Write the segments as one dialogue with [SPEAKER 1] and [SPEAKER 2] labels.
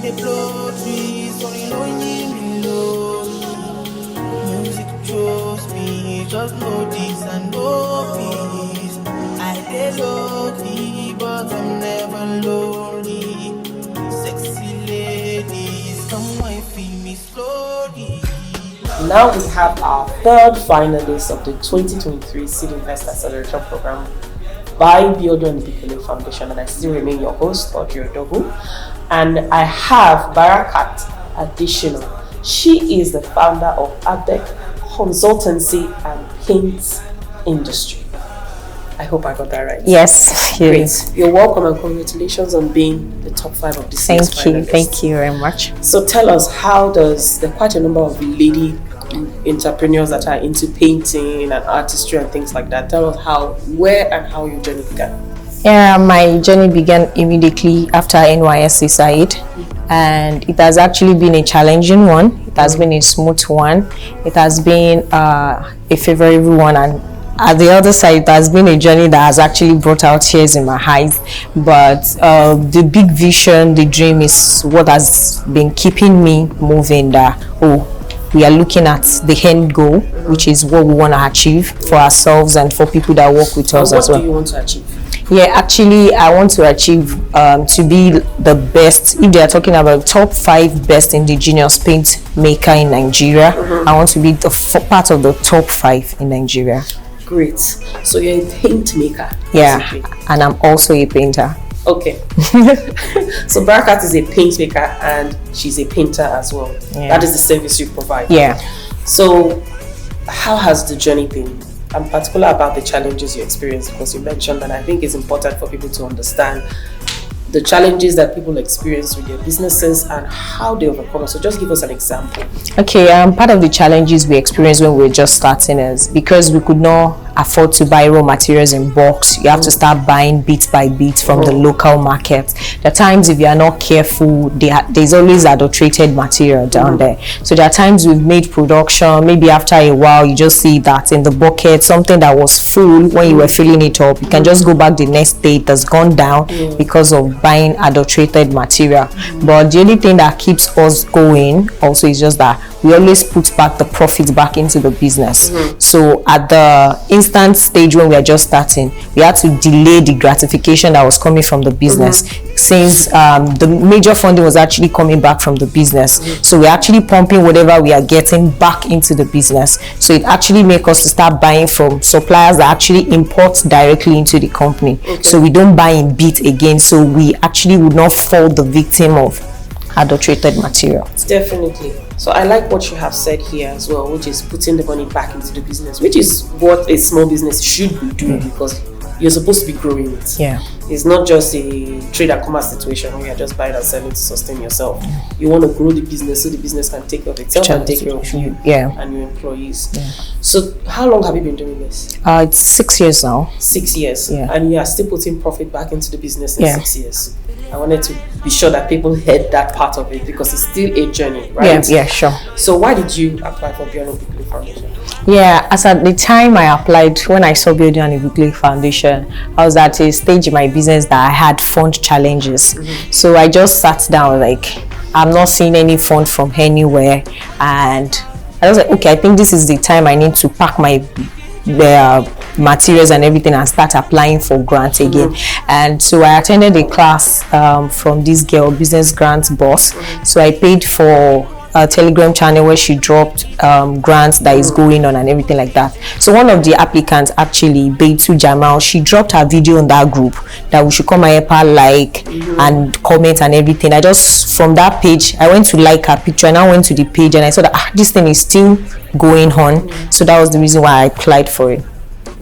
[SPEAKER 1] the blow trees, only lonely below. Music chose me, just know this and no peace. I get lucky, but I'm never lonely. Sexy ladies, come and feel me slowly.
[SPEAKER 2] Now we have our third finalist of the 2023 SEEDINVEST Acceleration Program by Biodun and Bikele Foundation, and I still remain your host, Audrey Odogu. And I have Barakat additional. She is the founder of ADEC Consultancy and Paint Industry. I hope I got that right.
[SPEAKER 3] Yes,
[SPEAKER 2] great. You're welcome and congratulations on being the top 5 of this year's finalists.
[SPEAKER 3] Thank you very much.
[SPEAKER 2] So tell us, how does there are quite a number of lady entrepreneurs that are into painting and artistry and things like that. Tell us where and how your journey began.
[SPEAKER 3] Yeah, my journey began immediately after NYSC side, and it has actually been a challenging one. It has been a smooth one. It has been a favorable one, and at the other side, it has been a journey that has actually brought out tears in my eyes. But the big vision, the dream is what has been keeping me moving. We are looking at the end goal, which is what we want to achieve for ourselves and for people that work with us as well.
[SPEAKER 2] What do you want to achieve?
[SPEAKER 3] Yeah, actually, I want to achieve to be the best. If they are talking about top 5 best indigenous paint maker in Nigeria, I want to be the part of the top 5 in Nigeria.
[SPEAKER 2] Great. So you're a paint maker.
[SPEAKER 3] Yeah, and I'm also a painter.
[SPEAKER 2] Okay. So Barakat is a paint maker and she's a painter as well. Yeah. That is the service you provide.
[SPEAKER 3] Yeah.
[SPEAKER 2] So how has the journey been? I'm particular about the challenges you experienced, because you mentioned that I think it's important for people to understand the challenges that people experience with their businesses and how they overcome it. So just give us an example.
[SPEAKER 3] Okay, part of the challenges we experienced when we were just starting is because we could not afford to buy raw materials in bulks. You have to start buying bit by bit from the local market. There are times, if you are not careful, there's always adulterated material down there. So there are times we've made production, maybe after a while you just see that in the bucket, something that was full when you were filling it up, you can just go back the next day, it has gone down because of buying adulterated material. But the only thing that keeps us going also is just that we always put back the profit back into the business. So at the instant stage when we are just starting, we had to delay the gratification that was coming from the business, since the major funding was actually coming back from the business. So we're actually pumping whatever we are getting back into the business. So it actually makes us to start buying from suppliers that actually import directly into the company. So we don't buy in bit again, so we actually would not fall the victim of adulterated material.
[SPEAKER 2] Definitely. So I like what you have said here as well, which is putting the money back into the business, which is what a small business should be doing, because you're supposed to be growing it.
[SPEAKER 3] Yeah.
[SPEAKER 2] It's not just a trade and commerce situation where you're just buying and selling to sustain yourself. You want to grow the business so the business can take care of itself and take care of you and your employees. So how long have you been doing this?
[SPEAKER 3] It's 6 years now.
[SPEAKER 2] 6 years.
[SPEAKER 3] Yeah.
[SPEAKER 2] And you are still putting profit back into the business in 6 years. I wanted to be sure that people heard that part of it, because it's still a journey, right?
[SPEAKER 3] Yeah, sure.
[SPEAKER 2] So why did you apply for Barakat Bikele Foundation?
[SPEAKER 3] Yeah, as at the time I applied, when I saw Building and Bikele Foundation, I was at a stage in my business that I had fund challenges. So I just sat down, like, I'm not seeing any fund from anywhere, and I was like, okay, I think this is the time I need to pack my materials and everything and start applying for grants again. And so I attended a class from this girl, Business Grants Boss. So I paid for a Telegram channel where she dropped grants that is going on and everything like that. So one of the applicants, actually Beitu Jamal, she dropped her video on that group that we should come and help her like and comment and everything. I just, from that page, I went to like her picture and I went to the page and I saw that this thing is still going on. So that was the reason why I applied for it.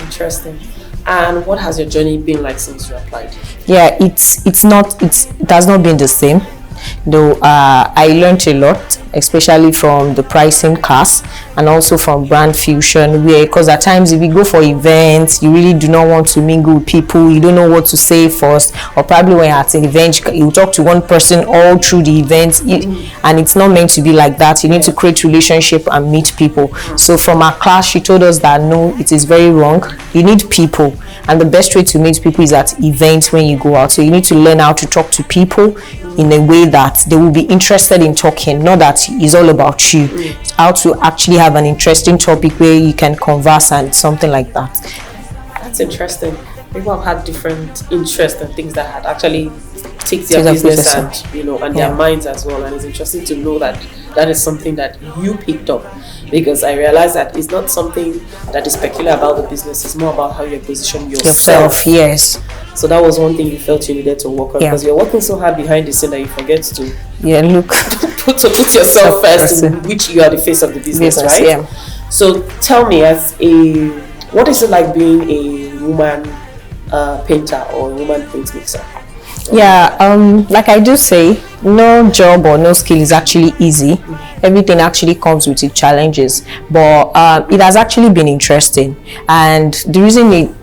[SPEAKER 2] Interesting. And what has your journey been like since you applied?
[SPEAKER 3] Yeah, it has not been the same. Though I learned a lot, especially from the pricing class and also from brand fusion, where, because at times if you go for events, you really do not want to mingle with people, you don't know what to say first, or probably when you're at an event, you talk to one person all through the event, and it's not meant to be like that. You need to create relationship and meet people. So from our class, she told us that no, it is very wrong. You need people, and the best way to meet people is at events when you go out. So you need to learn how to talk to people in a way that that they will be interested in talking, not that it's all about you. How to actually have an interesting topic where you can converse and something like that.
[SPEAKER 2] That's interesting. People have had different interests and things that had actually take their business and and their minds as well. And it's interesting to know that that is something that you picked up, because I realize that it's not something that is peculiar about the business. It's more about how you position yourself.
[SPEAKER 3] Yes.
[SPEAKER 2] So that was one thing you felt you needed to work on, because you're working so hard behind the scene that you forget to put yourself first, in which you are the face of the business, right?
[SPEAKER 3] Yeah.
[SPEAKER 2] So tell me, what is it like being a woman painter or a woman paint mixer?
[SPEAKER 3] Like I do say, no job or no skill is actually easy. Everything actually comes with its challenges, but it has actually been interesting. And the reason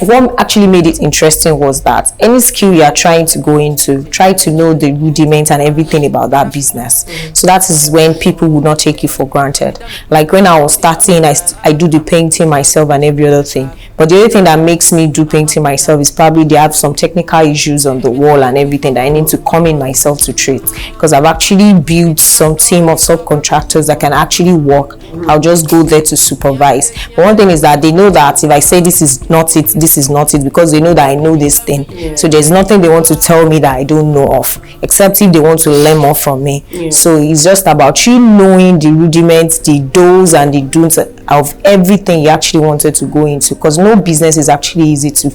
[SPEAKER 3] what actually made it interesting was that any skill you are trying to go into, try to know the rudiments and everything about that business. So that is when people would not take you for granted. Like when I was starting, I do the painting myself and every other thing. But the only thing that makes me do painting myself is probably they have some technical issues on the wall and everything that I need to come in myself to treat. Because I've actually built some team of subcontractors that can actually work. I'll just go there to supervise. But one thing is that they know that if I say this is not it, because they know that I know this thing. So there's nothing they want to tell me that I don't know of, except if they want to learn more from me. So it's just about you knowing the rudiments, the do's and the don'ts of everything you actually wanted to go into, because no business is actually easy to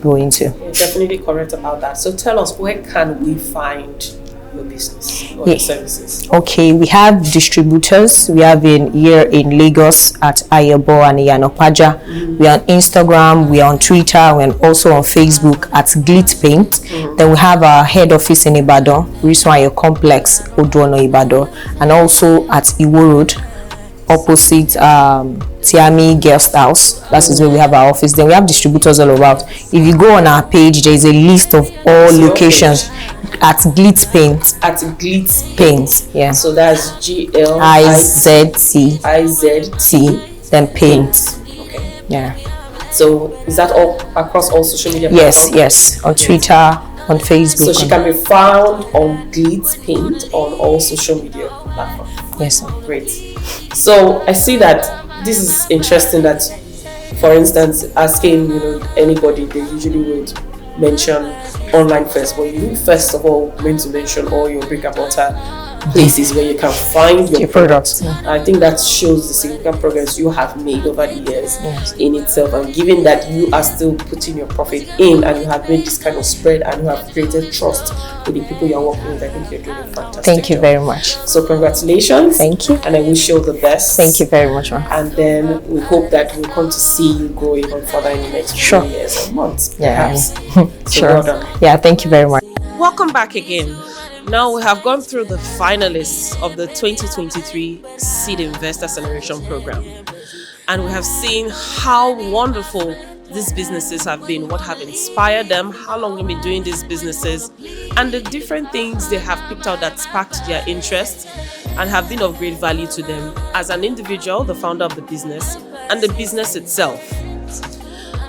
[SPEAKER 3] go into.
[SPEAKER 2] You're definitely correct about that. So tell us, where can we find your business or your services?
[SPEAKER 3] Okay, we have distributors. We have here in Lagos at Ayabo and Yanopaja. We are on Instagram, we are on Twitter, we are also on Facebook at Glit Paint. Then we have our head office in Ibadan, Riswayo Complex, Oduono Ibadan, and also at Iwo Road, opposite Tiami Guest House. That is where we have our office. Then we have distributors all about. If you go on our page, there is a list of all locations at Glit Paint.
[SPEAKER 2] At Glit
[SPEAKER 3] Paint, yeah.
[SPEAKER 2] So that's
[SPEAKER 3] GLIZT, then Paint.
[SPEAKER 2] Okay.
[SPEAKER 3] Yeah.
[SPEAKER 2] So is that all across all social media
[SPEAKER 3] platforms? Yes. On Twitter, on Facebook.
[SPEAKER 2] So she can be found on Glit Paint on all social media platforms.
[SPEAKER 3] Yes.
[SPEAKER 2] Great. So I see that this is interesting that, for instance, asking anybody, they usually would mention online first, but you first of all meant to mention all your brick and mortar places where you can find your products. I think that shows the significant progress you have made over the years in itself, and given that you are still putting your profit in and you have made this kind of spread and you have created trust with the people you're working with, I think you're doing a fantastic
[SPEAKER 3] Thank you
[SPEAKER 2] job.
[SPEAKER 3] very much.
[SPEAKER 2] So congratulations.
[SPEAKER 3] Thank you.
[SPEAKER 2] And I wish you all the best.
[SPEAKER 3] Thank you very much, ma'am.
[SPEAKER 2] And then we hope that we'll come to see you grow even further in the next few years or months, perhaps. So well done.
[SPEAKER 3] Yeah, thank you very much.
[SPEAKER 2] Welcome back again. Now we have gone through the finalists of the 2023 SEEDINVEST Acceleration Program, and we have seen how wonderful these businesses have been, what have inspired them, how long they've been doing these businesses, and the different things they have picked out that sparked their interest and have been of great value to them as an individual, the founder of the business, and the business itself.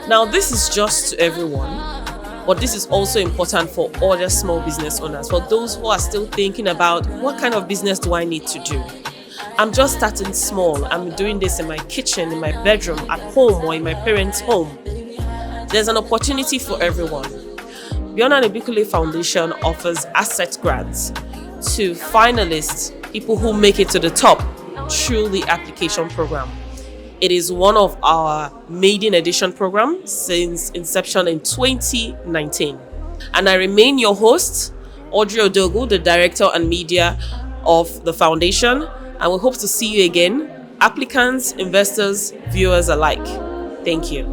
[SPEAKER 2] Now, this is just to everyone, but this is also important for other small business owners, for those who are still thinking about what kind of business do I need to do. I'm just starting small. I'm doing this in my kitchen, in my bedroom, at home, or in my parents' home. There's an opportunity for everyone. Beyond and Ibikule Foundation offers asset grants to finalists, people who make it to the top through the application program. It is one of our maiden edition programs since inception in 2019. And I remain your host, Audrey Odogu, the director and media of the foundation. And we hope to see you again, applicants, investors, viewers alike. Thank you.